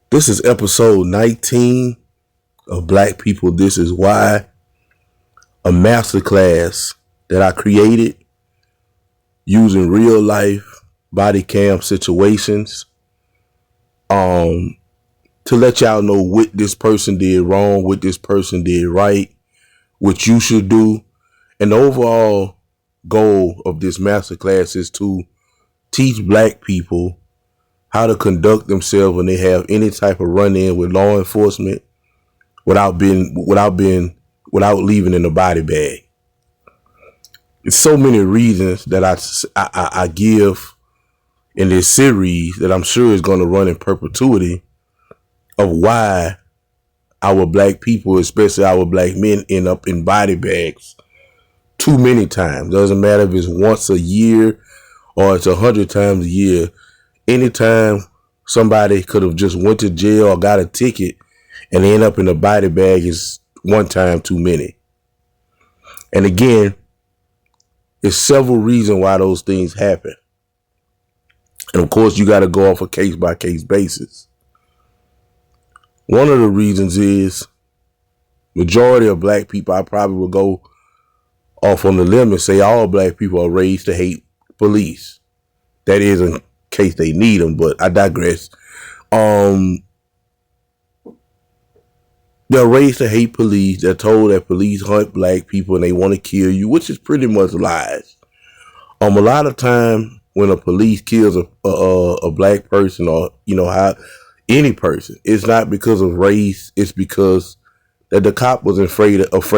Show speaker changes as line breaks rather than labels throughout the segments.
This is episode 19 of Black People This Is Why, a masterclass that I created using real life body cam situations to let y'all know what this person did wrong, what this person did right, what you should do. And the overall goal of this masterclass is to teach Black people how to conduct themselves when they have any type of run-in with law enforcement without leaving in a body bag. There's so many reasons that I give in this series that I'm sure is going to run in perpetuity of why our Black people, especially our Black men, end up in body bags too many times. Doesn't matter if it's once a year or it's 100 times a year. Anytime somebody could have just went to jail or got a ticket and they end up in a body bag is one time too many. And again, there's several reasons why those things happen. And of course, you got to go off a case by case basis. One of the reasons is majority of Black people, I probably will go off on the limb and say all Black people are raised to hate police. That is in case they need them, but I digress. They're raised to hate police. They're told that police hunt Black people and they want to kill you, which is pretty much lies. A lot of time when a police kills a Black person or any person, it's not because of race. It's because that the cop was afraid of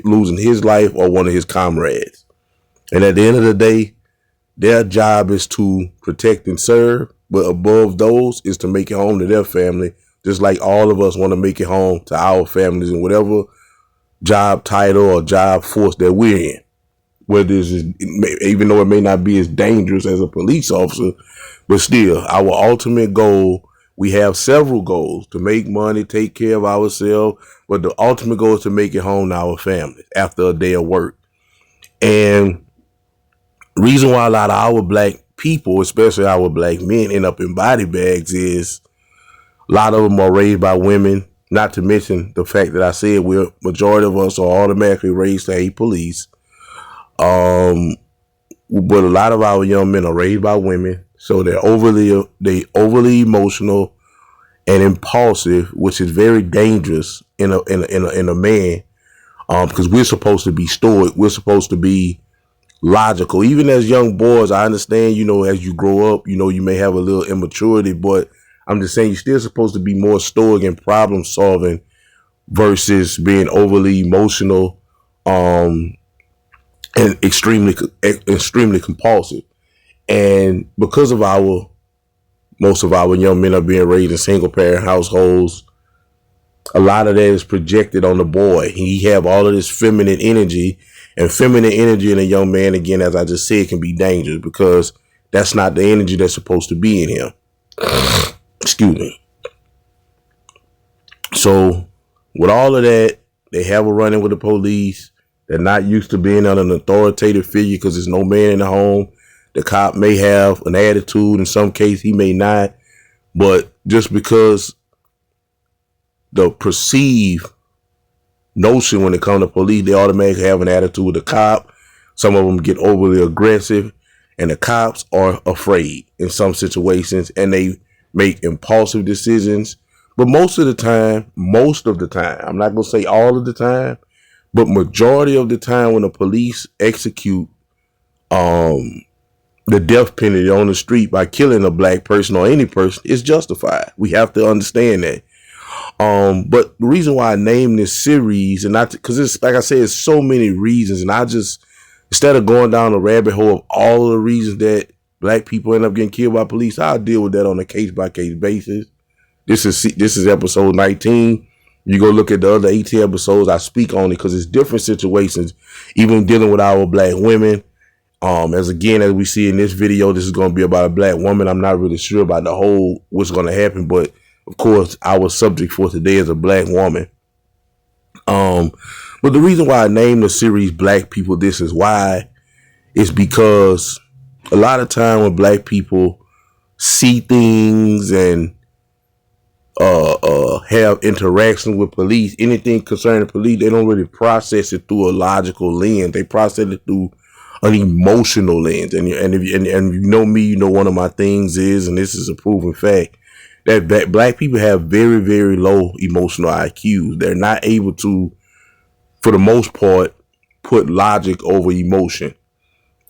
losing his life or one of his comrades. And at the end of the day, their job is to protect and serve, but above those is to make it home to their family, just like all of us want to make it home to our families in whatever job title or job force that we're in. Whether even though it may not be as dangerous as a police officer, but still, our ultimate goal, we have several goals: to make money, take care of ourselves, but the ultimate goal is to make it home to our families after a day of work. And reason why a lot of our Black people, especially our Black men, end up in body bags is a lot of them are raised by women, not to mention the fact that I said majority of us are automatically raised to hate police. But a lot of our young men are raised by women, so they're overly emotional and impulsive, which is very dangerous in a man. Because we're supposed to be stoic, we're supposed to be logical. Even as young boys, I understand, as you grow up, you may have a little immaturity, but I'm just saying you're still supposed to be more stoic and problem solving versus being overly emotional, and extremely compulsive. And because of most of our young men are being raised in single parent households, a lot of that is projected on the boy. He have all of this feminine energy, and feminine energy in a young man, again, as I just said, can be dangerous because that's not the energy that's supposed to be in him. Excuse me. So with all of that, they have a run-in with the police. They're not used to being on an authoritative figure because there's no man in the home. The cop may have an attitude. In some case, he may not. But just because the perceived notion when it comes to police, they automatically have an attitude with the cop. Some of them get overly aggressive, and the cops are afraid in some situations, and they make impulsive decisions. But most of the time, I'm not going to say all of the time, but majority of the time when the police execute the death penalty on the street by killing a Black person or any person, it's justified. We have to understand that. But the reason why I named this series, and not because it's like I said, it's so many reasons, and I just, instead of going down the rabbit hole of all of the reasons that Black people end up getting killed by police, I'll deal with that on a case by case basis. This is episode 19. You go look at the other 18 episodes, I speak on it because it's different situations, even dealing with our Black women. As we see in this video, this is going to be about a Black woman. I'm not really sure about what's going to happen, but of course, our subject for today is a Black woman. But the reason why I named the series Black People This Is Why is because a lot of time when Black people see things and have interaction with police, anything concerning police, they don't really process it through a logical lens. They process it through an emotional lens. And if you know me, you know one of my things is, and this is a proven fact, that black people have very, very low emotional IQs. They're not able to, for the most part, put logic over emotion.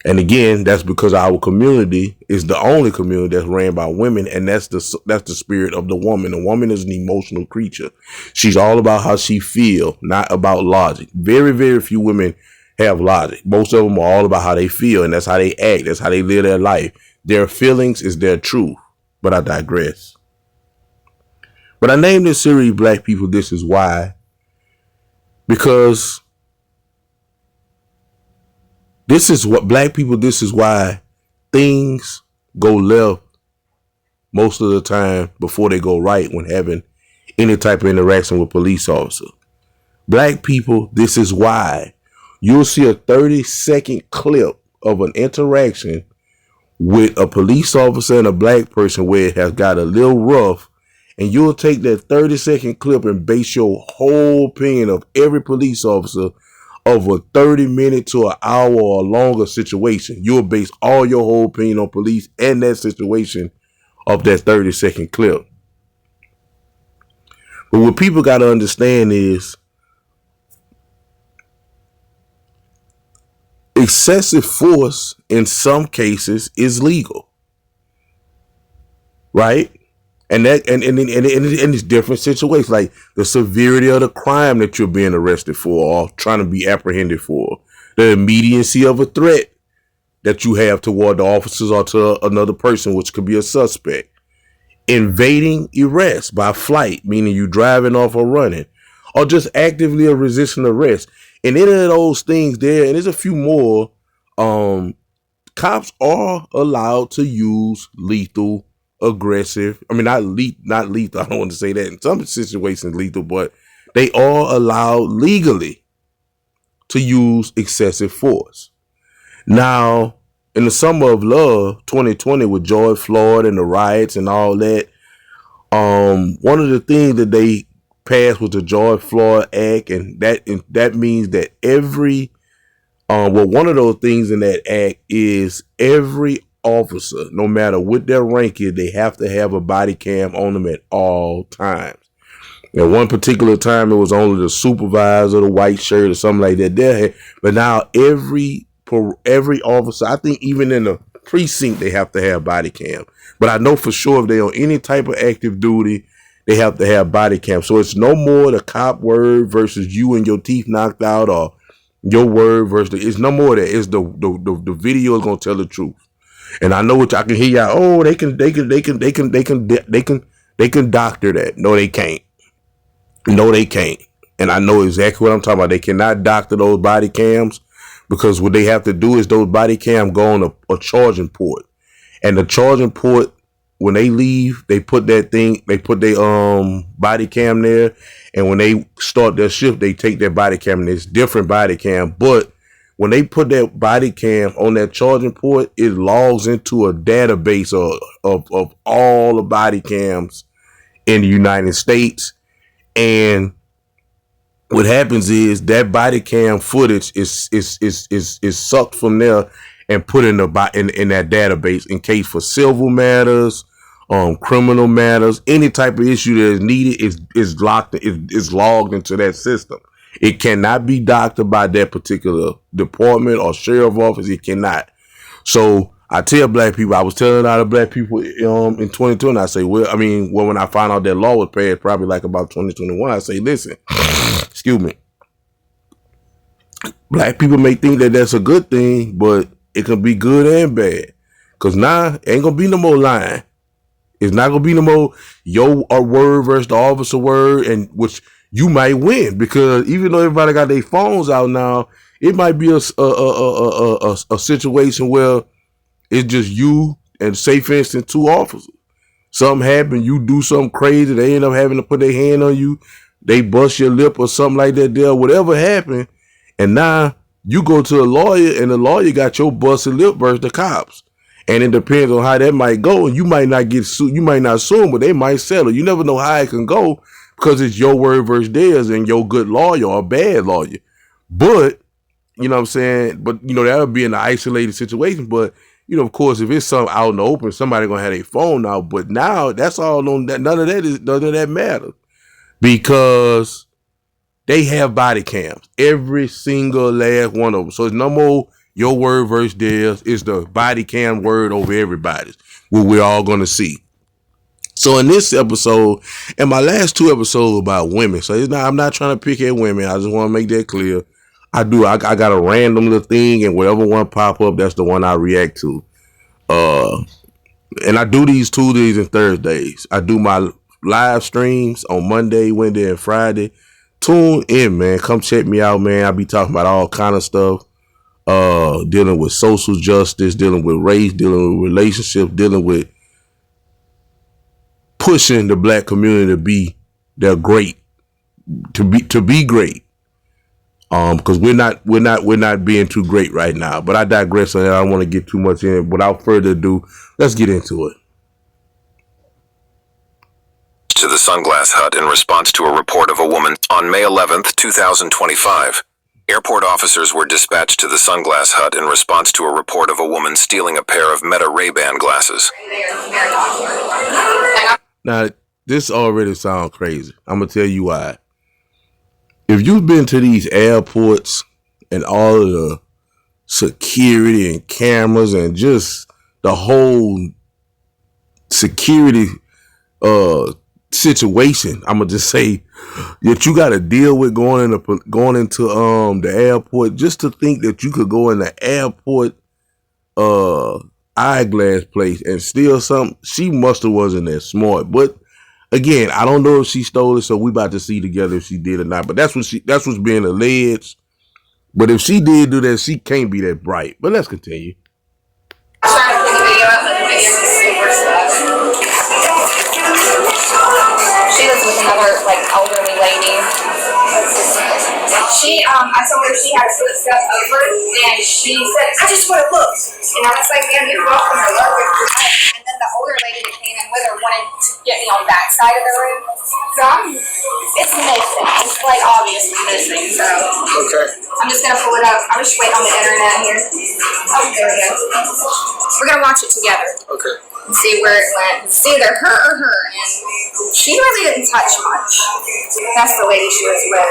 And again, that's because our community is the only community that's ran by women, and that's the spirit of the woman. The woman is an emotional creature. She's all about how she feel, not about logic. Very, very few women have logic. Most of them are all about how they feel, and that's how they act. That's how they live their life. Their feelings is their truth. But I digress. But I named this series Black People, This Is Why, because this is what black people, this is why things go left most of the time before they go right when having any type of interaction with police officers. Black people, this is why you'll see a 30-second clip of an interaction with a police officer and a black person where it has got a little rough, and you'll take that 30-second clip and base your whole opinion of every police officer over a 30-minute to an hour or longer situation. You'll base all your whole opinion on police and that situation of that 30-second clip. But what people got to understand is excessive force in some cases is legal, right? And that and it's different situations, like the severity of the crime that you're being arrested for or trying to be apprehended for, the immediacy of a threat that you have toward the officers or to another person, which could be a suspect, invading arrest by flight, meaning you driving off or running, or just actively resisting arrest. And any of those things there, and there's a few more, cops are allowed to use lethal, aggressive, not lethal, I don't want to say that, in some situations lethal, but they are allowed legally to use excessive force. Now, in the summer of love, 2020, with George Floyd and the riots and all that, one of the things that they passed was the George Floyd Act, and that means that one of those things in that act is every officer, no matter what their rank is, they have to have a body cam on them at all times. At one particular time, it was only the supervisor, the white shirt or something like that. But now every officer, I think even in the precinct, they have to have body cam. But I know for sure if they're on any type of active duty, they have to have body cam. So it's no more the cop word versus you and your teeth knocked out, or your word versus it's no more that. It's the video is gonna tell the truth. And I know what I can hear y'all. Oh, they can doctor that. No, they can't. No, they can't. And I know exactly what I'm talking about. They cannot doctor those body cams, because what they have to do is those body cams go on a charging port, and the charging port, when they leave, they put their body cam there, and when they start their shift, they take their body cam, and it's different body cam, but when they put that body cam on that charging port, it logs into a database of all the body cams in the United States. And what happens is that body cam footage is sucked from there and put in that database in case for civil matters, criminal matters, any type of issue that is needed is logged into that system. It cannot be doctored by that particular department or sheriff office. It cannot. So I tell black people, I was telling other black people in 2020, I say, when I found out that law was passed, probably like about 2021, I say, listen, excuse me, black people may think that that's a good thing, but it can be good and bad. Because now ain't going to be no more lying. It's not going to be no more your word versus the officer word, and which you might win, because even though everybody got their phones out now, it might be a situation where it's just you and, say for instance, two officers. Something happened, you do something crazy, they end up having to put their hand on you, they bust your lip or something like that there, whatever happened, and now you go to a lawyer and the lawyer got your busted lip versus the cops. And it depends on how that might go. And you might not get sued. You might not sue them, but they might settle. You never know how it can go because it's your word versus theirs and your good lawyer or bad lawyer. But, you know what I'm saying? But, you know, that would be in an isolated situation. But, you know, of course, if it's something out in the open, somebody going to have their phone out. But now that's all on that. None of that matters because they have body cams. Every single last one of them. So it's no more your word versus theirs. It's the body cam word over everybody's. What we're all going to see. So in this episode, and my last two episodes about women. So it's not, I'm not trying to pick at women. I just want to make that clear. I got a random little thing, and whatever one pop up, that's the one I react to. And I do these Tuesdays and Thursdays. I do my live streams on Monday, Wednesday, and Friday. Tune in, man. Come check me out, man. I be talking about all kind of stuff. Dealing with social justice, dealing with race, dealing with relationships, dealing with pushing the black community to be they're great, to be great. Because we're not being too great right now. But I digress on that. I don't want to get too much in it. Without further ado, let's get into it.
To the Sunglass Hut in response to a report of a woman on May 11th, 2025. Airport officers were dispatched to the Sunglass Hut in response to a report of a woman stealing a pair of Meta Ray-Ban glasses.
Now, this already sounds crazy. I'm going to tell you why. If you've been to these airports and all of the security and cameras and just the whole security situation, I'm gonna just say that you got to deal with going into the airport, just to think that you could go in the airport eyeglass place and steal something. She must have wasn't that smart. But again, I don't know if she stole it, so we about to see together if she did or not. But that's what's being alleged. But if she did do that, she can't be that bright. But let's continue.
She was with another elderly lady. I told her she had to put stuff over, and she said, "I just want to look." And I was like, "Man, you're welcome to look." And then the older lady that came in with her wanted to get me on that side of the room. So it's missing. It's obviously missing. So
okay.
I'm just gonna pull it up. I'm just waiting on the internet here. Oh, there we go. We're gonna watch it together.
Okay.
And see where it went. It's either her or her. And she really didn't touch much. That's the lady she was with.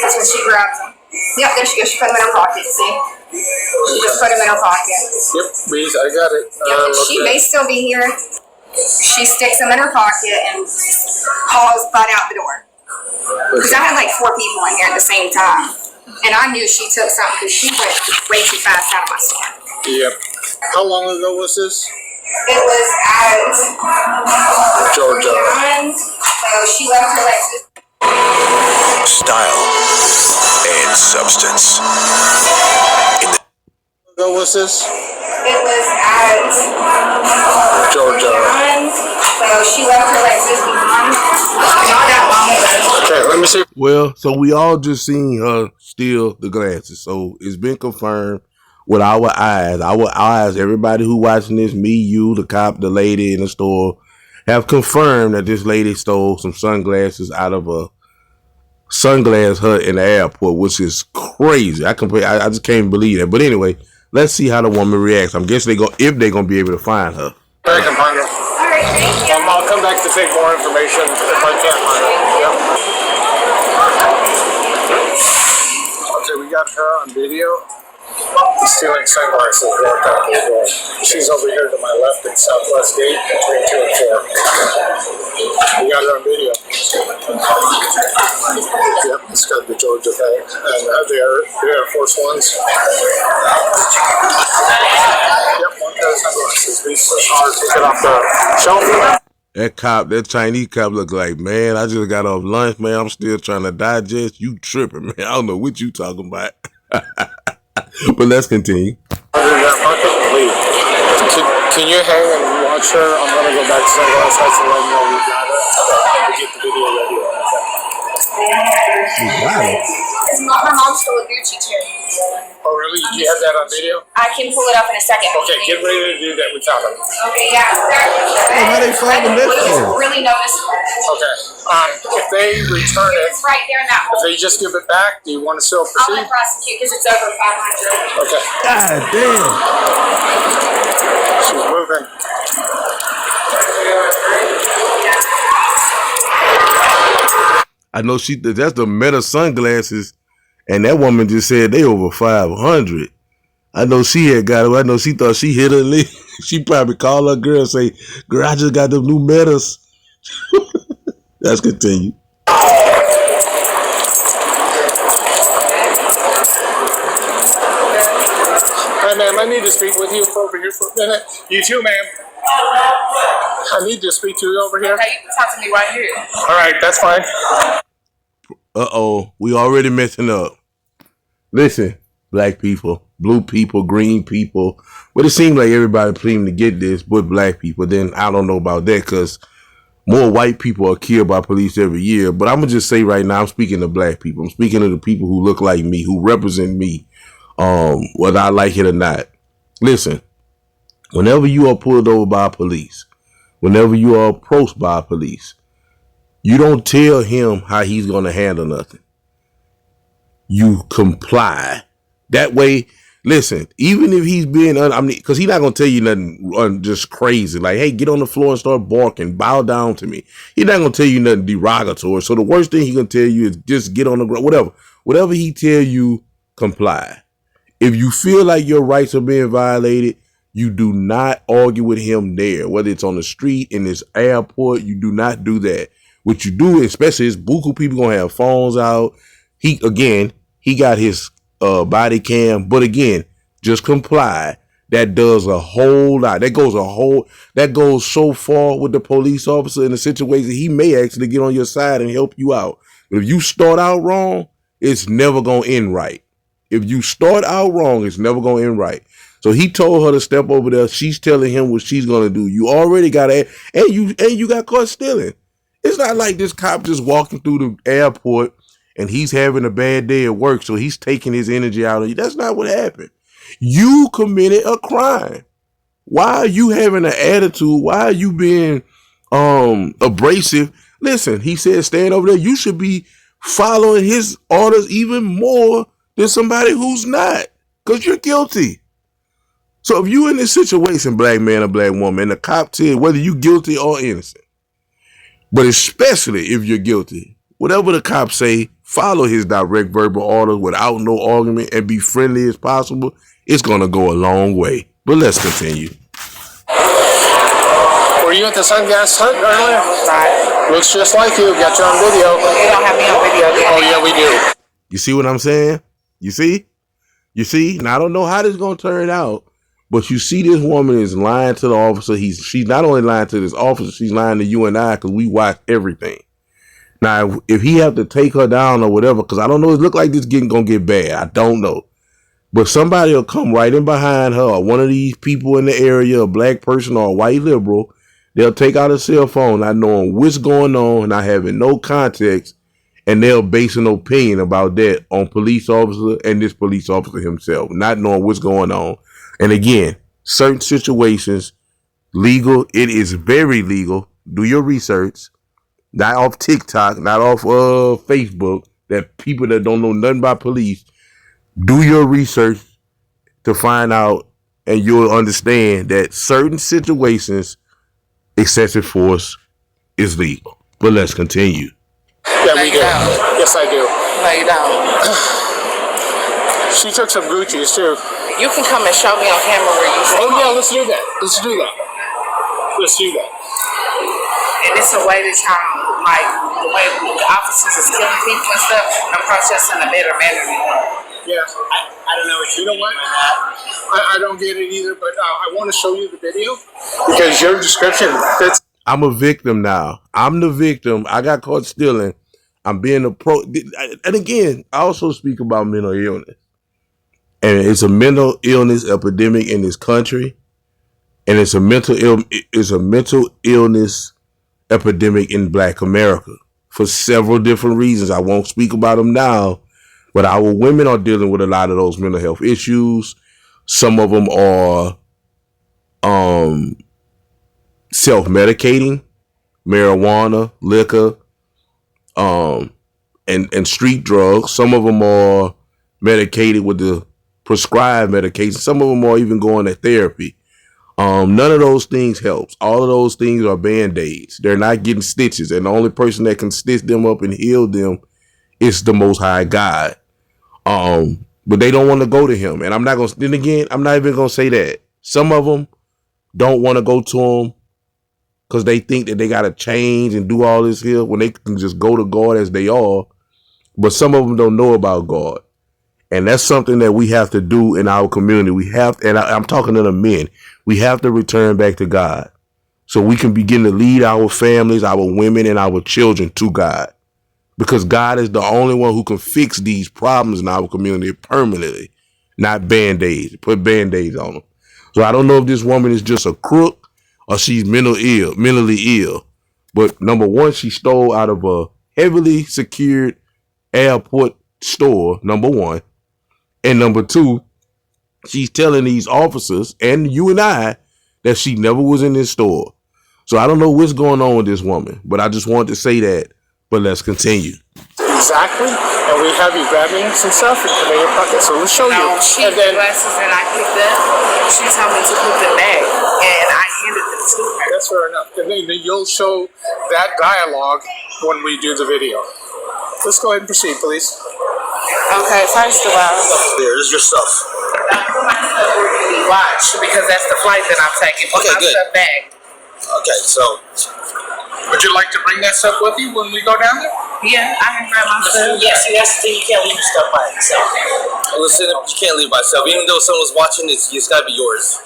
That's when she grabbed them. Yep, there she goes. She put them in her pocket, see? She just put them in her pocket.
Yep, bees, I got it.
Yep, she may still be here. She sticks them in her pocket and hauls butt out the door. Because I had 4 people in here at the same time. And I knew she took something because she went way too fast out of my store.
Yep. How long ago was this?
It was at
Georgia.
So she left her
Style and substance.
How was this?
It was at
Georgia.
So she left her 51. Not that long ago.
Okay, let me see.
Well, so we all just seen her steal the glasses. So it's been confirmed with our eyes. Our eyes, everybody who watching this, me, you, the cop, the lady in the store, have confirmed that this lady stole some sunglasses out of a sunglass hut in the airport, which is crazy. I just can't believe that. But anyway, let's see how the woman reacts. I'm guessing if they're gonna be able to find her.
I can find her.
All right, thank you.
I'll come back to take more information if I can't find her. Yep. Okay, we got her on video. Stealing sunglasses walked out the door. She's over here to my left at Southwest Gate between 2 and 4. We got her on video. Yep, it's got the Georgia thing. And the Air Force Ones. Yep, one pair of sunglasses. These are taken off the shelf.
That Chinese cop look like, man, I just got off lunch, man. I'm still trying to digest. You tripping, man. I don't know what you talking about. But let's continue.
Can you hang and watch her? I'm going to go back to Sunglass Hut and let them know we got her. We get the video ready.
Wow.
My mom stole a Gucci chain.
Oh, really? You Do you have that on video?
I can pull it up in a second.
Okay, get ready to do that. We found them.
Okay, yeah.
How they finding that for?
Really noticeable.
Okay. If they return it,
It's right there in that
if
hole.
they just give it back, do you want to still
I'm
proceed?
gonna prosecute because it's over 500.
Okay.
God damn.
She's moving.
I know that's the Meta sunglasses, and that woman just said they over 500. I know she had got it. I know she thought she hit her leg. She probably called her girl and say, "Girl, I just got them new Metas." Let's continue.
Hi, ma'am. I need to speak with you over here for a minute. You too, ma'am. I need to speak to you over here.
Okay, you can talk to me right here.
All right, that's fine.
Uh-oh, we already messing up. Listen, black people, blue people, green people. But it seems like everybody seems to get this, but black people. Then I don't know about that because more white people are killed by police every year. But I'm going to just say right now, I'm speaking to black people. I'm speaking to the people who look like me, who represent me, whether I like it or not. Listen, whenever you are pulled over by police, whenever you are approached by police, you don't tell him how he's going to handle nothing. You comply. That way, listen, even if he's being, because he's not going to tell you nothing just crazy, like, hey, get on the floor and start barking, bow down to me. He's not going to tell you nothing derogatory. So the worst thing he's going to tell you is just get on the ground, whatever. Whatever he tell you, comply. If you feel like your rights are being violated, you do not argue with him there, whether it's on the street, in this airport, you do not do that. What you do, especially is buku people gonna have phones out. He got his BodyCam, but again, just comply. That does a whole lot. That goes so far with the police officer in a situation. He may actually get on your side and help you out. But if you start out wrong, it's never gonna end right. If you start out wrong, it's never gonna end right. So he told her to step over there. She's telling him what she's gonna do. You already got it, and you got caught stealing. It's not like this cop just walking through the airport and he's having a bad day at work, so he's taking his energy out of you. That's not what happened. You committed a crime. Why are you having an attitude? Why are you being abrasive? Listen, he said stand over there. You should be following his orders even more than somebody who's not, because you're guilty. So if you in this situation, black man or black woman, and the cop tell whether you guilty or innocent, but especially if you're guilty, whatever the cops say, follow his direct verbal orders without no argument and be friendly as possible. It's going to go a long way. But let's continue.
Were you at the Sunglass Hut earlier?
Right.
Looks just like you. Got you on video.
They don't have me on video yet.
Oh, yeah, we do.
You see what I'm saying? You see? Now, I don't know how this is going to turn out, but you see this woman is lying to the officer. She's not only lying to this officer, she's lying to you and I because we watch everything. Now, if he have to take her down or whatever, because I don't know, it look like this gonna get bad. I don't know. But somebody will come right in behind her, or one of these people in the area, a black person or a white liberal. They'll take out a cell phone, not knowing what's going on, not having no context, and they'll base an opinion about that on police officer and this police officer himself, not knowing what's going on. And again, certain situations, legal, it is very legal. Do your research. Not off TikTok, not off Facebook, that people that don't know nothing about police. Do your research to find out, and you'll understand that certain situations, excessive force is legal. But let's continue.
Yeah, we do. Yes, I do.
Lay down.
She took some Gucci's, too.
You can come and show me on camera where you
Oh,
from.
yeah, let's do that. Let's do that. Let's do that.
And it's a way that y'all, like, the way the officers is killing people and stuff, I'm protesting a better manner.
Yeah, I don't know what you know what? I don't get it either, but I want to show you the video because your description fits.
I'm a victim now. I'm the victim. I got caught stealing. I'm being and again, I also speak about mental illness. And it's a mental illness epidemic in this country. And it's a mental illness epidemic in Black America for several different reasons. I won't speak about them now, But our women are dealing with a lot of those mental health issues. Some of them are self-medicating, marijuana, liquor, and street drugs. Some of them are medicated with the prescribed medication. Some of them are even going to therapy. None of those things helps. All of those things are band-aids. They're not getting stitches. And the only person that can stitch them up and heal them is the Most High God. But they don't want to go to him. And I'm not going to, then again, I'm not even going to say that. Some of them don't want to go to him because they think that they got to change and do all this here when they can just go to God as they are. But some of them don't know about God. And that's something that we have to do in our community. We have, and I'm talking to the men, we have to return back to God so we can begin to lead our families, our women, and our children to God. Because God is the only one who can fix these problems in our community permanently, not band-aids. Put band-aids on them. So I don't know if this woman is just a crook or she's mentally ill. But number one, she stole out of a heavily secured airport store, number one. And number two, she's telling these officers and you and I that she never was in this store. So I don't know what's going on with this woman, but I just wanted to say that. But let's continue.
Exactly. And we have you grabbing some stuff and putting in your pocket. So we'll show you.
She
And then
glasses that I picked up, she told me to put them back, and I handed them to her.
that's fair enough. And then you'll show that dialogue when we do the video. Let's go ahead and proceed, please.
Okay, first of all,
There's your stuff.
watch, because that's the flight that I'm taking. Put
Okay,
my
good.
stuff back.
Okay, so
Would you like to bring that stuff with you when we go down there?
Yeah, I can grab my stuff.
yes, that's the thing. You can't leave your stuff by yourself. Listen, you can't leave by yourself. Even though someone's watching, it's gotta be yours.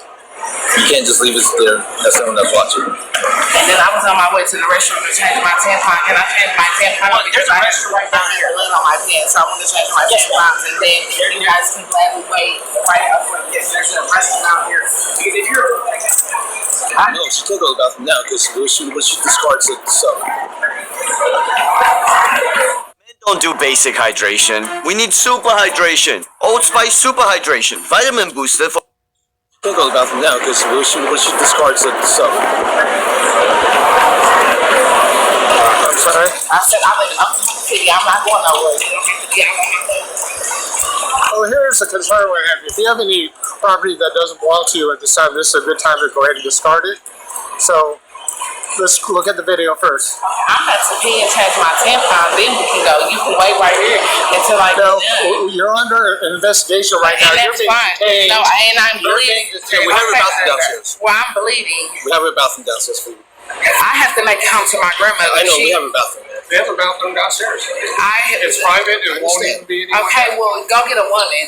You can't just leave it there. That's someone that's watching.
And then I was on my way to the restroom to change my tampon. Can I change my tampon? Because I restroom right down here laying on my bed, so I want to change my tampons. And then you guys can gladly wait right up for this. There's a restroom out here. Because if you're
No, she can't go to the bathroom now because she discards the stuff.
Men don't do basic hydration. We need super hydration. Old Spice super hydration. Vitamin booster for
She can't go to the bathroom now because she discards the stuff.
I'm sorry.
I said, I'm not going nowhere.
Well, here's a concern we have. If you have any property that doesn't belong to you at this time, this is a good time to go ahead and discard it. So let's look at the video first.
I'm about to pee and change my tampon, then we can go. You can wait right here until I get
No,
done.
you're under an investigation right now.
And
You're
that's
being
fine.
detained.
No, and I'm
You're
bleeding.
being detained.
We have a
Okay.
bathroom downstairs.
Well, I'm bleeding.
We have a bathroom downstairs for you.
I have to make it home to my grandmother.
I know, we
She-
have a bathroom.
We have a bathroom downstairs. It's
I
private. It won't even be anyone.
okay. Well, go get a woman.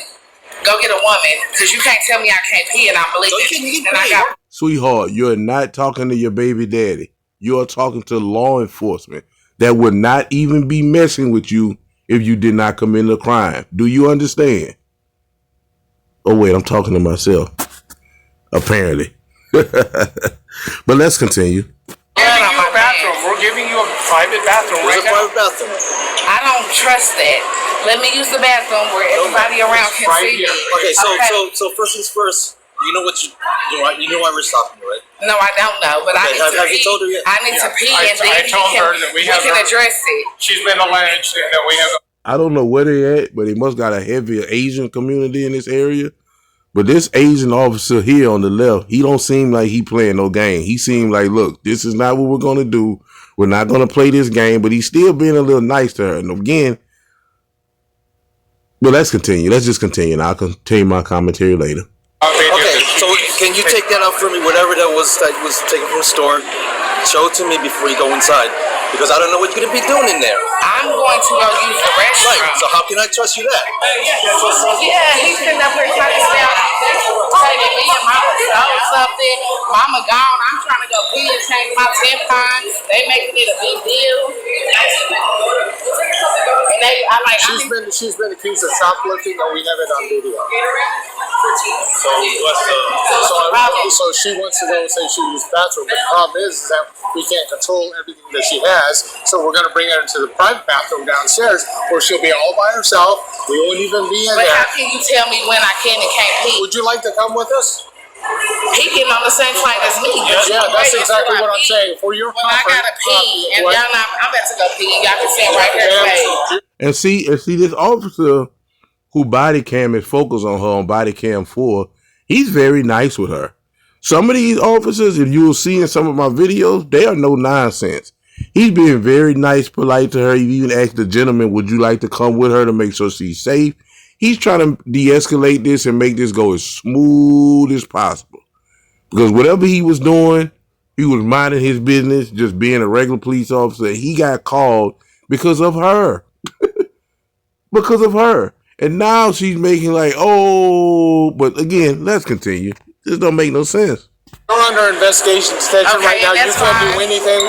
Go get a woman, because you can't tell me I can't pee and I'm bleeding.
So you can
and I
pee.
got
Sweetheart, you're not talking to your baby daddy. You're talking to law enforcement that would not even be messing with you if you did not commit a crime. Do you understand? Oh, wait, I'm talking to myself. Apparently. But let's continue.
We're giving you a bathroom. We're giving you a private bathroom
There's
right
a
now.
private bathroom.
I don't trust that. Let me use the bathroom where everybody around can
right
see me.
here.
Okay, so first things first. You know what you know why we're stopping you, right?
No, I don't know, but I
Okay,
need to
have
pee.
you told her yet?
I need to pee,
I
and then
told her that we have
can
her-
address it.
She's been alleged and that we have.
I don't know where they at, but they must got a heavy Asian community in this area. But this Asian officer here on the left, he don't seem like he playing no game. He seemed like, look, this is not what we're going to do. We're not going to play this game, but he's still being a little nice to her. And again, but let's continue. Let's just continue. And I'll continue my commentary later.
Okay, so can you take that out for me? Whatever that was taken from the store, show it to me before you go inside, because I don't know what you're gonna be doing in there.
I'm going to go use the restroom.
Right. So how can I trust you that?
Yeah, he's sitting up here trying to sound saying me and Mama stole something. Mama gone. I'm trying to go pee and change my tampon. They making it a big deal. And they, I like.
She's been accused of shoplifting, and we have it on video.
So what's the?
So she wants to go and say she used the bathroom, but the problem is that we can't control everything that she has. So we're going to bring her into the private bathroom downstairs, where she'll be all by herself. We won't even be in
But
there.
how can you tell me when I can and can't pee?
Would you like to come with us?
He getting on the same flight as me.
Yeah, that's exactly what I'm saying. For your
When I gotta pee and y'all not, I'm about to go pee. Y'all can stand right here.
And see, this officer who body cam is focused on her on body cam 4, he's very nice with her. Some of these officers, if you will see in some of my videos, they are no nonsense. He's being very nice, polite to her. He even asked the gentleman, would you like to come with her to make sure she's safe? He's trying to de-escalate this and make this go as smooth as possible. Because whatever he was doing, he was minding his business, just being a regular police officer. He got called because of her. Because of her. And now she's making like, oh, but again, let's continue. This don't make no sense.
You're under investigation detention right now. You can't do anything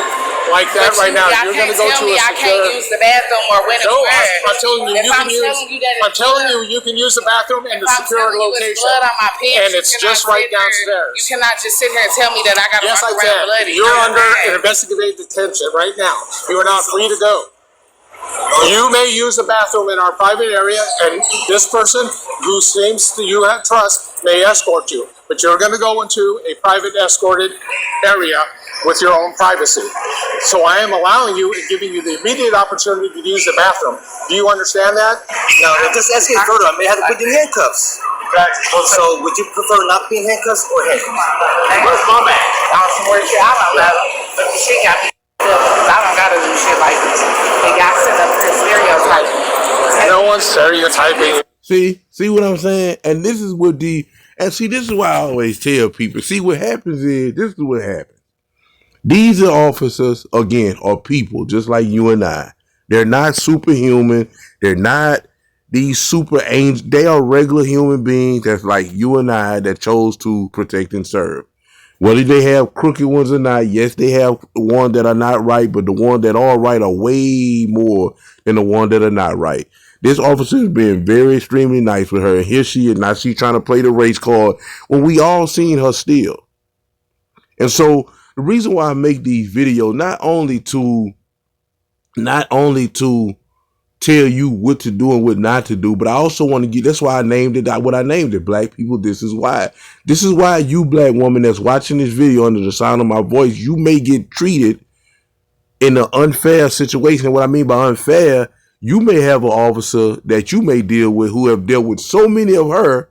like that right now. You're going to go to a secure.
I can't use the bathroom or when
No, I'm telling you, I'm telling you, you can use the bathroom in the secure location. And it's just right downstairs.
You cannot just sit here and tell me that I got to walk around bloody.
You're under an investigative detention right now. You are not free to go. You may use the bathroom in our private area, and this person who seems to you have trust may escort you. But you're going to go into a private escorted area with your own privacy. So I am allowing you and giving you the immediate opportunity to use the bathroom. Do you understand that?
Now, if this escalates further, I may have to put you in handcuffs. So, would you prefer not being handcuffs or handcuffs?
Where's my man? I don't know. But she got me. I don't gotta do shit like this. They got set up to stereotyping.
No one's stereotyping.
See what I'm saying? And this is what this is why I always tell people, see what happens is, this is what happens. These are officers, again, are people just like you and I. They're not superhuman. They're not these super angels. They are regular human beings that's like you and I that chose to protect and serve. Whether they have crooked ones or not, yes, they have ones that are not right, but the ones that are right are way more than the ones that are not right. This officer is being very extremely nice with her. And here she is. Now she's trying to play the race card when we all seen her steal. And so the reason why I make these videos, not only to tell you what to do and what not to do, but I also want to get, that's why I named it what I named it, Black People, This Is Why. This is why you black woman that's watching this video under the sound of my voice, you may get treated in an unfair situation. And what I mean by unfair, you may have an officer that you may deal with who have dealt with so many of her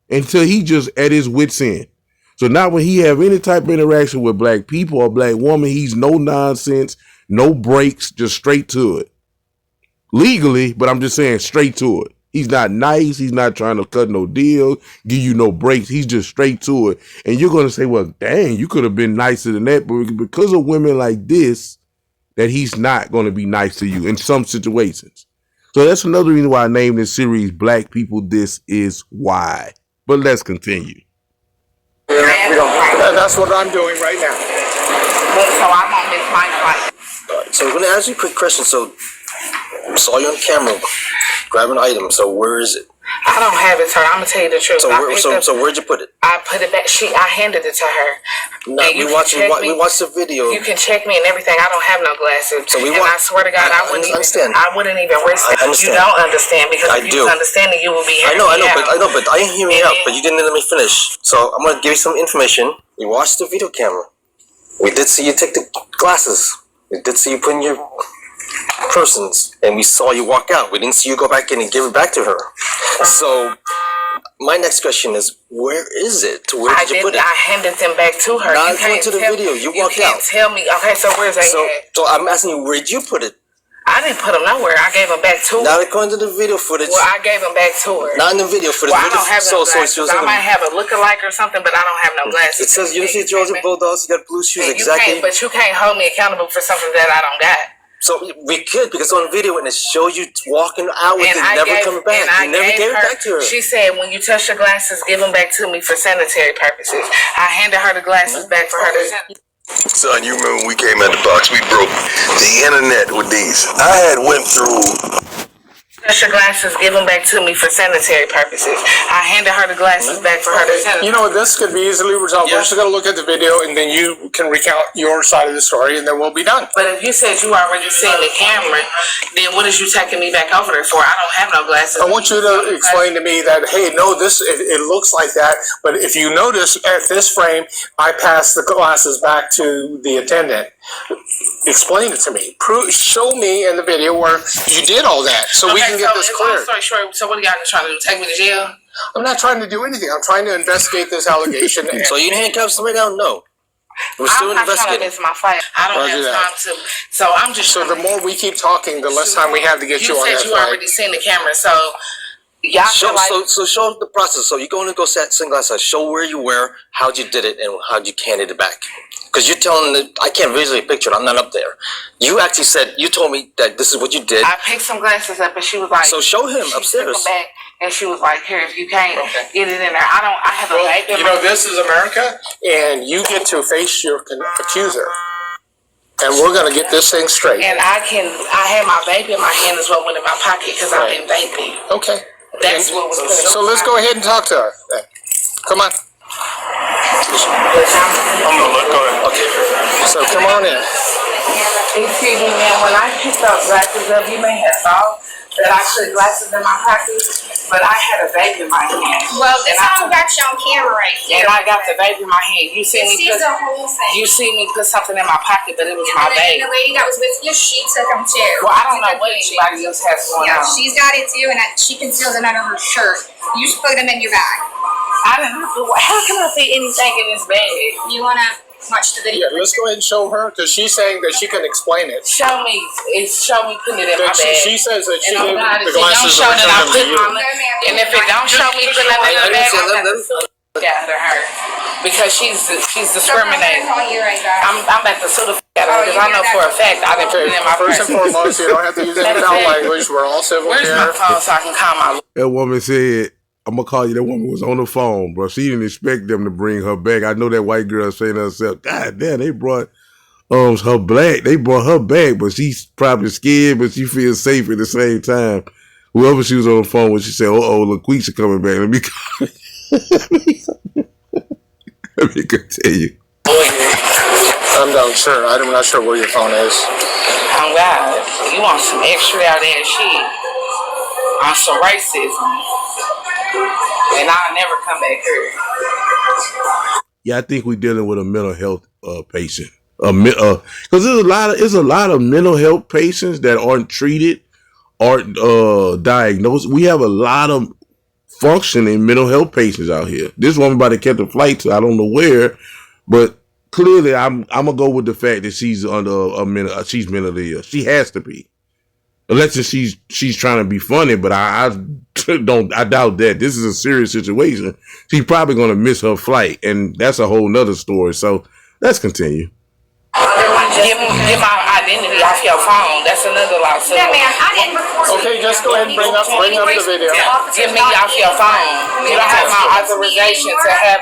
until he just at his wit's end. So now when he have any type of interaction with black people or black woman, he's no nonsense, no breaks, just straight to it. Legally, but I'm just saying straight to it. He's not nice. He's not trying to cut no deal, give you no breaks. He's just straight to it. And you're going to say, well, dang, you could have been nicer than that. But because of women like this, that he's not going to be nice to you in some situations. So that's another reason why I named this series Black People, This Is Why. But let's continue.
That's what I'm doing right now.
So I'm on this mic fight.
So, I'm going to ask you a quick question. So, I saw you on camera grab an item. So, where is it?
I don't have it, sir. I'm gonna tell you the truth.
So, where'd you put it?
I put it back. I handed it to her.
No, we watched the video.
You can check me and everything. I don't have no glasses.
So
I swear to God, I wouldn't even risk it. You don't understand because if you was understanding, you would be.
I know, but I didn't hear me out. But you didn't let me finish. So I'm gonna give you some information. We watched the video camera. We did see you take the glasses. We did see you put in your persons, and we saw you walk out. We didn't see you go back in and give it back to her. So my next question is, where is it? Where did you put it?
I handed them back to her.
Not according to the video. You walked out.
You can't tell me. Okay, so where's that at?
So I'm asking you, where'd you put it?
I didn't put them nowhere. I gave them back to her.
Not according to the video footage.
Well, I gave them back to her.
Not in the video footage.
Well, I don't have no glasses. I might have a lookalike or something, but I don't have no glasses.
It says University of Georgia Bulldogs. You got blue shoes, exactly.
But you can't hold me accountable for something that I don't got.
So we could, because on video and it shows you walking out with it, never coming back. You never gave it back to her.
She said, when you touch your glasses, give them back to me for sanitary purposes. I handed her the glasses back for her to.
Son, you remember when we came at the box, we broke the internet with these. I had went through
Her glasses, give them back to me for sanitary purposes. I handed her the glasses back for her to sanitize.
You know, this could be easily resolved. We're just going to look at the video, and then you can recount your side of the story, and then we'll be done.
But if you said you already seen the camera, then what is you taking me back over there for? I don't have no glasses.
I want you to explain to me that, hey, no, it looks like that, but if you notice at this frame, I passed the glasses back to the attendant. Explain it to me. Show me in the video where you did all that, so we can get this clear.
Long story short, so what are y'all trying to do? Take me to jail?
I'm not trying to do anything. I'm trying to investigate this allegation.
So you handcuffs them right now? No. We're still
I'm not trying to
investigating.
miss my fight. I don't
Roger
have
that.
time to. So I'm just.
So the more we keep talking, the less time we have to get you on
You
that
said you
flight.
already seen the camera, so y'all feel like.
So show the process. So you're going to go set sunglasses. Show where you were, how'd you did it, and how'd you handed it back. Because you're telling that I can't visually picture it. I'm not up there. You actually said you told me that this is what you did.
I picked some glasses up, and she was like.
So show him
she
upstairs.
took them back, and she was like, "Here, if you can't get it in there, I have a vape in
You know, this is America, and you get to face your accuser. And we're going to get this thing straight.
And I had my vape in my hand as well, went in my pocket because I've been vaping.
Okay.
That's what was put in
So let's go ahead and talk to her. Come on.
I'm gonna look on it.
Okay. So come on in.
Excuse me, ma'am. When I picked those glasses up, you may have thought that I put glasses in my pocket, but I had a vape in my hand.
Well, this all got you on camera right here.
And I got the vape in my hand. You see me
This is
put,
the whole thing.
you see me put something in my pocket, but it was my
And then
vape.
the lady that was with you, she took them too.
Well, I don't know what anybody else has going
Yeah,
on.
she's got it too, and she conceals it under her shirt. You just put them in your bag.
I don't know. How can I fit anything in this bag?
You wanna watch the video?
Yeah, let's go ahead and show her, because she's saying that she can explain it.
Show me putting it in my bag.
She says that she
And
did
I'm not,
the
if it don't
glasses
show
are
that I
returned
put
to you.
my, and if it don't show me putting it in the bag, I'm gonna look after her because she's discriminating.
Call you right back.
I'm about to sue the out of her because I know for a fact I didn't put it in my
First
purse.
and foremost, you don't have to use any foul language. We're all civil
Where's my
here.
phone so I can call my?
That woman said, I'm gonna call you. That woman was on the phone, bro. She didn't expect them to bring her back. I know that white girl saying to herself, God damn, they brought her black. They brought her back, but she's probably scared, but she feels safe at the same time. Whoever she was on the phone with, she said, LaQuisha coming back. Let me call let me tell you.
I'm not sure. I'm not sure where your phone is.
Oh God, you want some extra out there shit on some racism, and I'll never come back here.
Yeah, I think we're dealing with a mental health patient. Because there's a lot of mental health patients that aren't treated, aren't diagnosed. We have a lot of functioning mental health patients out here. This woman about to catch a flight to I don't know where, but clearly I'm gonna go with the fact that she's under she's mentally ill. She has to be, unless she's trying to be funny. But I doubt that. This is a serious situation. She's probably gonna miss her flight, and that's a whole nother story. So let's continue.
Get my identity off your phone. That's another lawsuit.
Yeah, man, I didn't record it.
Okay, just go ahead and bring up the video.
Get me off your phone. You don't have my authorization to have.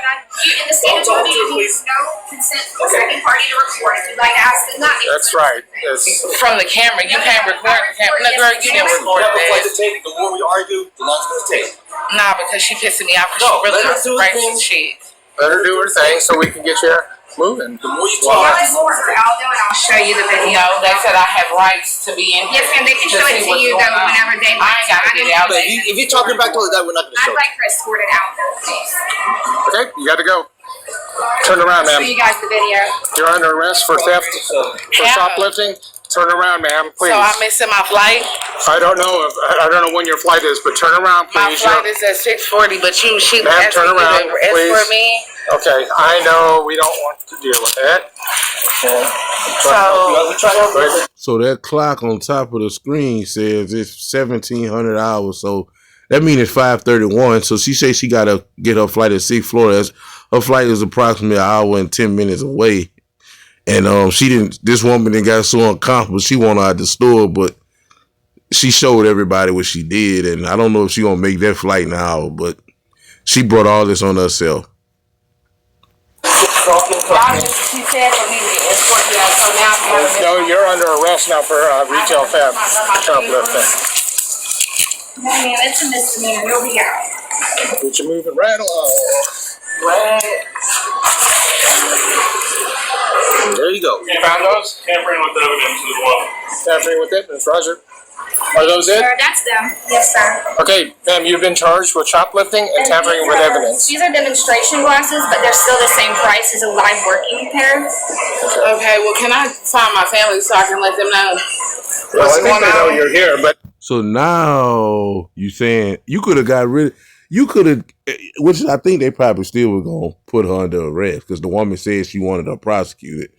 In the state of Georgia, you need no consent from the second party to record. If you'd like to ask them not to.
That's right. Yes.
From the camera, you can't record the camera. No, girl, you didn't record that.
The more we argue, the longer it's gonna take.
Nah, because she pissing me off because she really wants to racist shit.
Let her do her thing so we can get you moving.
The more you
Well,
talk,
that's more for Aldo, and I'll show you the video.
No, they said I have rights to be in here.
Yes, ma'am, they can show it to you, though, whenever they
I ain't gotta get out.
if you're talking back to that, we're not gonna
I'd
show.
like her escorted out, though, please.
Okay, you got to go. Turn around,
Show
ma'am.
you guys the video.
You're under arrest for theft, for shoplifting. Turn around, ma'am, please.
So I'm missing my flight.
I don't know when your flight is, but turn around,
My
please.
flight is at 6:40, but she
Ma'am,
asked
turn
me
around,
to escort
please.
me.
Okay, I know we don't want to deal with that.
So that clock on top of the screen says it's 1,700 hours. So that means it's 5:31. So she says she got to get her flight at 6 Florida. Her flight is approximately an hour and 10 minutes away. And this woman didn't got so uncomfortable. She wanted out the store, but she showed everybody what she did. And I don't know if she going to make that flight in an hour, but she brought all this on herself.
She said for me to escort you out, so now I'm
No, you're under arrest now for retail theft, shoplifting.
No, ma'am, it's a misdemeanor. You'll be out.
Get you moving right along.
There you go.
You found those?
Tampering with evidence as well.
Tampering with evidence, Roger. Are those it?
Sir, that's them. Yes, sir.
Okay, ma'am, you've been charged with shoplifting and tampering with evidence.
These are demonstration glasses, but they're still the same price as a live working pair.
Okay, well, can I find my family so I can let them know?
Well, I think they know you're here, but
So now you saying you could have got rid. You could have, which I think they probably still were gonna put her under arrest because the woman said she wanted her prosecuted.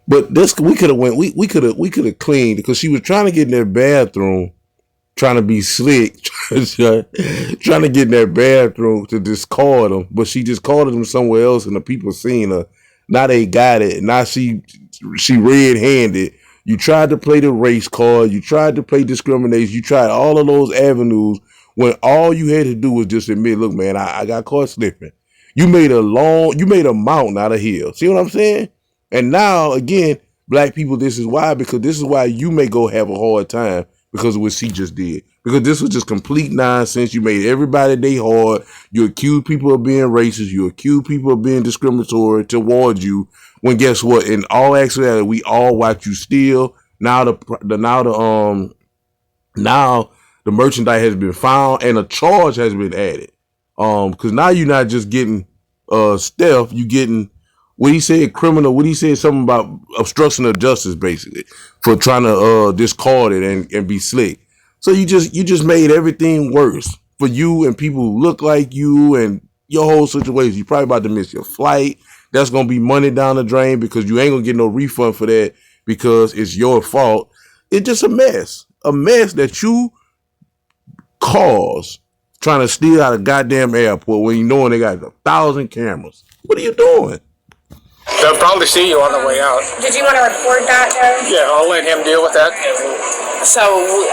But this we could have went. We could have cleaned because she was trying to get in their bathroom, trying to be slick, trying to get in their bathroom to discard them. But she discarded them somewhere else, and the people seen her. Now they got it. Now she red handed. You tried to play the race card. You tried to play discrimination. You tried all of those avenues when all you had to do was just admit, look, man, I got caught slipping. You made a mountain out of hill. See what I'm saying? And now, again, black people, this is why, because this is why you may go have a hard time because of what she just did. Because this was just complete nonsense. You made everybody day hard. You accused people of being racist. You accused people of being discriminatory towards you. When guess what? In all actuality, we all watch you steal. Now the merchandise has been found and a charge has been added. Because now you're not just getting Steph, you getting what he said criminal. What he said something about obstruction of justice, basically, for trying to discard it and be slick. So you just made everything worse for you and people who look like you and your whole situation. You're probably about to miss your flight. That's gonna be money down the drain because you ain't gonna get no refund for that because it's your fault. It's just a mess that you caused trying to steal out of goddamn airport when you knowing they got 1,000 cameras. What are you doing?
they'll probably see you on the way out.
Did you want to report that, though?
Yeah, I'll let him deal with that.
So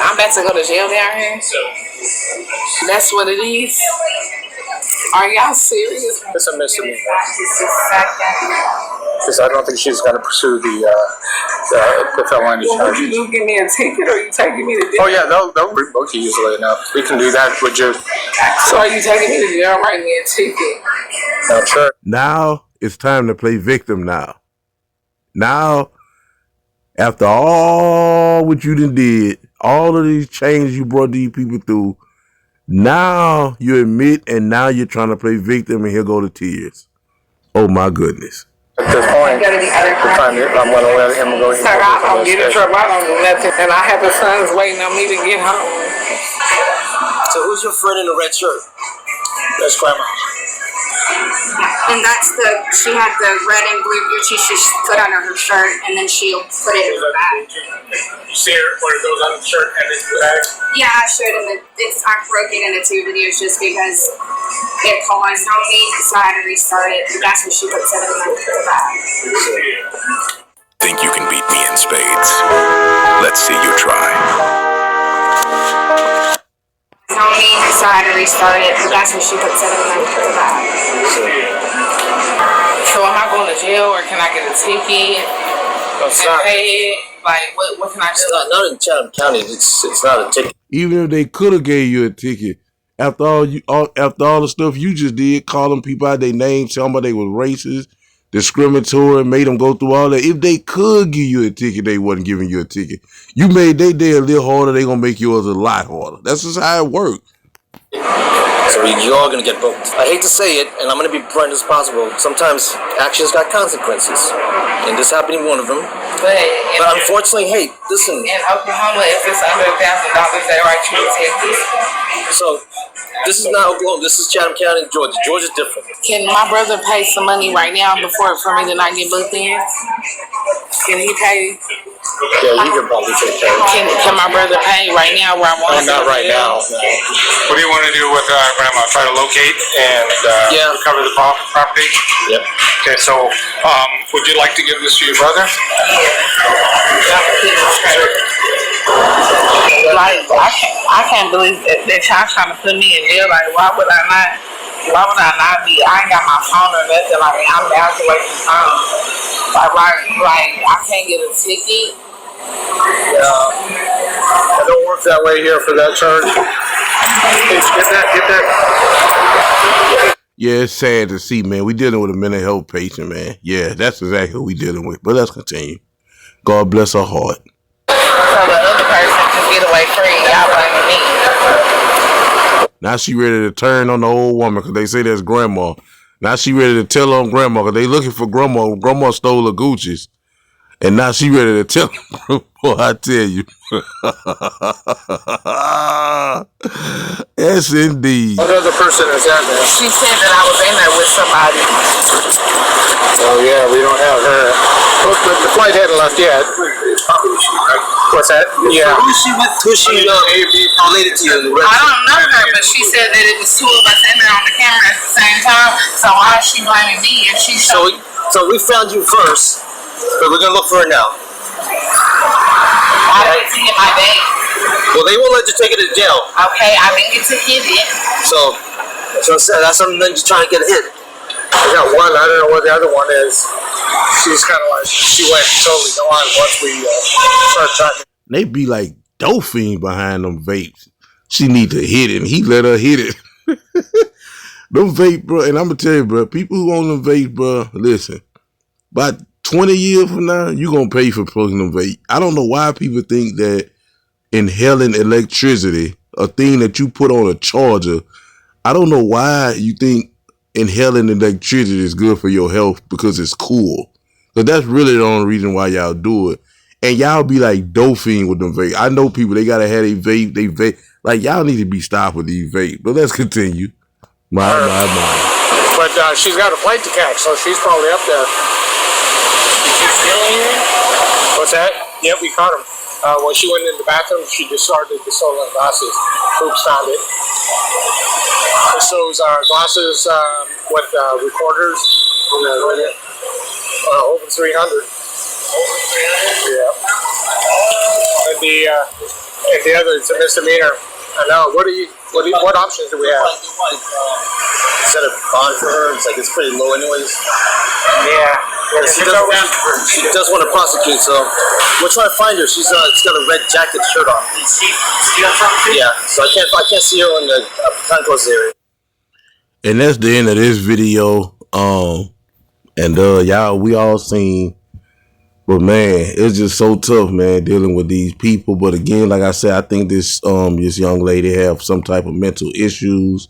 I'm about to go to jail down here. That's what it is. Are y'all serious?
It's a misdemeanor. Because I don't think she's going to pursue the felony
Well, would
charges.
you give me a ticket or are you taking me to jail?
Oh yeah, they'll rebook you easily enough. We can do that with your.
So are you taking me to jail, writing me a ticket?
I'm sure.
Now it's time to play victim now. Now, after all what you done did, all of these changes you brought these people through, now you admit and now you're trying to play victim and here go the tears. Oh my goodness.
At this point,
Go to the other
I'm going to let him go.
Sir, I don't get in trouble. I don't do nothing. And I have the sons waiting on me to get home.
So who's your friend in the red shirt?
That's Grandma.
And that's she had the red and blue Gucci she put under her shirt, and then she'll put it in her bag.
You see her where it goes on the shirt and into the bag?
Yeah, I showed him I broke it into 2 videos just because it paused on me, so I had to restart it. But that's when she puts it in her bag.
Think you can beat me in spades? Let's see you try.
On me, so I had to restart it. But that's when she puts it in her bag.
So am I going to jail or can I get a ticket and pay it? Like, what can I do?
Not in Chatham County. It's not a ticket.
Even if they could have gave you a ticket, after all the stuff you just did, calling people out their names, telling them they was racist, discriminatory, made them go through all that. If they could give you a ticket, they wasn't giving you a ticket. You made their day a little harder, they gonna make yours a lot harder. That's just how it works.
So you're all gonna get booked. I hate to say it, and I'm gonna be blunt as possible. Sometimes actions got consequences, and this happened to one of them.
But
unfortunately, hey, listen.
in Oklahoma, if it's under $1,000, they write you a ticket.
So this is not Oklahoma. This is Chatham County, Georgia. Georgia's different.
Can my brother pay some money right now for me to not get booked in? Can he pay?
Yeah, you can probably take care of it.
Can my brother pay right now where I want to?
Not right now. No. What do you want to do with Grandma? Try to locate and recover the property?
Yep.
Okay, so would you like to give this to your brother?
Like, I can't believe that y'all trying to put me in jail. Like, why would I not be? I ain't got my phone or nothing. Like, I'm down to wait for phone. Like, I can't get a ticket.
Yeah. It don't work that way here for that charge. Get that.
Yeah, it's sad to see, man. We dealing with a mental health patient, man. Yeah, that's exactly what we dealing with. But let's continue. God bless her heart.
So the other person can get away free. Y'all blaming me.
Now she ready to turn on the old woman because they say that's grandma. Now she ready to tell on grandma because they looking for grandma. Grandma stole her Gucci's. And now she ready to tell them. Boy, I tell you. Yes, indeed.
What other person is that, man?
She said that I was in there with somebody.
Oh, yeah, we don't have her. Well, the flight hadn't left yet. What's that? Yeah.
Who's she with? Who's she related to you?
I don't know her, but she said that it was two of us in there on the camera at the same time. So why is she blaming me? And she showed.
So we found you first, but we're gonna look for her now.
I didn't see it in my bag.
Well, they won't let you take it to jail.
Okay, I didn't get to hit it.
So that's what I said. That's something that you're trying to get a hit.
I got one. I don't know what the other one is. She's kind of like, she went totally gone once we started tracking.
They be like Dolphin behind them vapes. She need to hit it, and he let her hit it. Them vape, bro, and I'm going to tell you, bro, people who own them vape, bro, listen, about 20 years from now, you going to pay for plugging them vape. I don't know why people think that inhaling electricity, a thing that you put on a charger, I don't know why you think inhaling electricity is good for your health because it's cool. But that's really the only reason why y'all do it. And y'all be like Dolphin with them vape. I know people, they got to have a vape, they vape. Like, y'all need to be stopped with these vape. But let's continue. My.
But she's got a flight to catch, so she's probably up there.
Is she still in here?
What's that? Yep, we caught him. When she went in the bathroom, she discarded the stolen glasses. Oops, found it. This shows our glasses with recorders. Over 300.
Over 300?
Yeah. And the other, it's a misdemeanor. I know. What options do we have?
Set a bond for her. It's like it's pretty low, anyways.
Yeah.
She does want to prosecute, so we're trying to find her. She's got a red jacket shirt on.
She got something?
Yeah. So I can't see her in the concourse area.
And that's the end of this video. Y'all, we all seen. But man, it's just so tough, man, dealing with these people. But again, like I said, I think this young lady have some type of mental issues.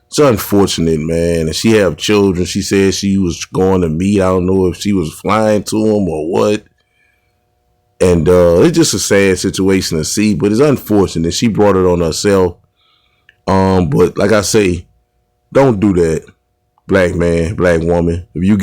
It's unfortunate, man. And she have children. She said she was going to meet. I don't know if she was flying to them or what. And it's just a sad situation to see, but it's unfortunate. She brought it on herself. But like I say, don't do that, black man, black woman. If you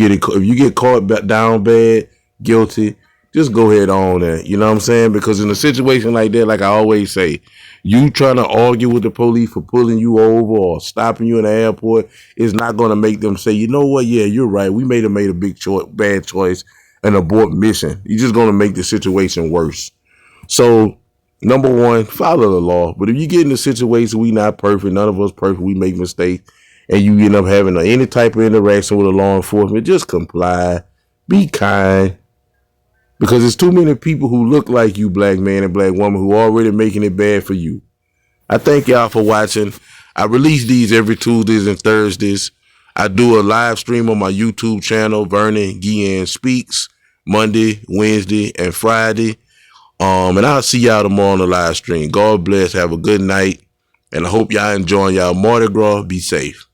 get caught down bad, guilty, just go ahead on and, you know what I'm saying? Because in a situation like that, like I always say, you trying to argue with the police for pulling you over or stopping you in the airport is not going to make them say, you know what, yeah, you're right, we made a bad choice and abort mission. You're just going to make the situation worse. So, number one, follow the law. But if you get in a situation, we not perfect, none of us perfect, we make mistakes, and you end up having any type of interaction with a law enforcement, just comply, be kind. Because there's too many people who look like you, black man and black woman, who are already making it bad for you. I thank y'all for watching. I release these every Tuesdays and Thursdays. I do a live stream on my YouTube channel, Vernon Guillen Speaks, Monday, Wednesday, and Friday. And I'll see y'all tomorrow on the live stream. God bless. Have a good night. And I hope y'all enjoying y'all Mardi Gras. Be safe.